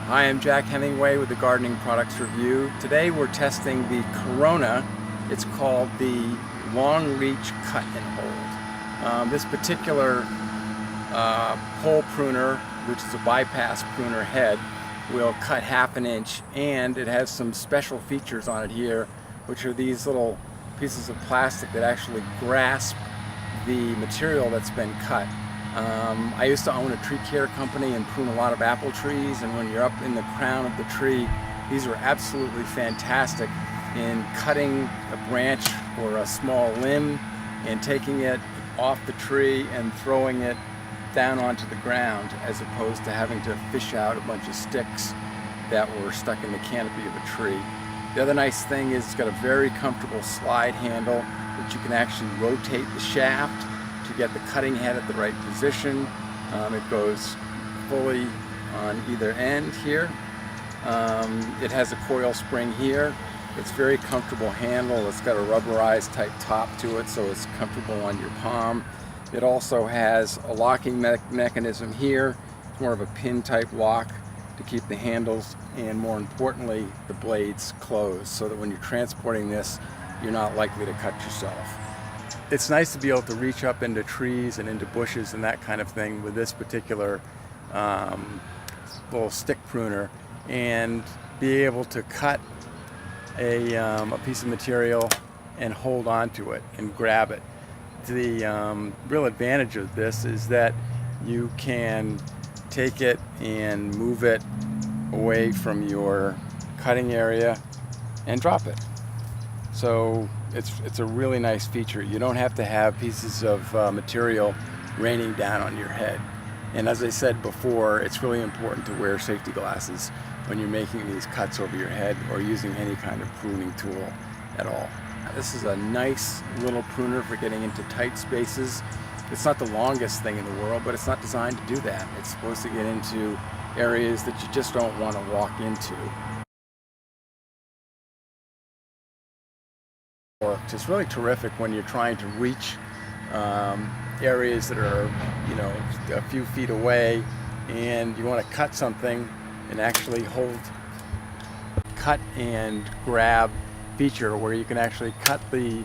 Hi, I'm Jack Hemingway with the Gardening Products Review. Today we're testing the Pruner. It's called the Long Reach Cut and Hold. This particular pole pruner, which is a bypass pruner head, will cut 1/2 inch, and it has some special features on it here, which are these little pieces of plastic that actually grasp the material that's been cut. I used to own a tree care company and prune a lot of apple trees, and when you're up in the crown of the tree, these are absolutely fantastic in cutting a branch or a small limb and taking it off the tree and throwing it down onto the ground, as opposed to having to fish out a bunch of sticks that were stuck in the canopy of a tree. The other nice thing is it's got a very comfortable slide handle that you can actually rotate the shaft to get the cutting head at the right position. It goes fully on either end here. It has a coil spring here. It's very comfortable handle. It's got a rubberized type top to it, so it's comfortable on your palm. It also has a locking mechanism here. It's more of a pin type lock to keep the handles and, more importantly, the blades closed, so that when you're transporting this, you're not likely to cut yourself. It's nice to be able to reach up into trees and into bushes and that kind of thing with this particular little stick pruner, and be able to cut a piece of material and hold on to it and grab it. The real advantage of this is that you can take it and move it away from your cutting area and drop it. So it's a really nice feature. You don't have to have pieces of material raining down on your head. And as I said before, it's really important to wear safety glasses when you're making these cuts over your head or using any kind of pruning tool at all. This is a nice little pruner for getting into tight spaces. It's not the longest thing in the world, but it's not designed to do that. It's supposed to get into areas that you just don't want to walk into. It's really terrific when you're trying to reach areas that are, a few feet away, and you want to cut something and actually hold cut and grab feature where you can actually cut the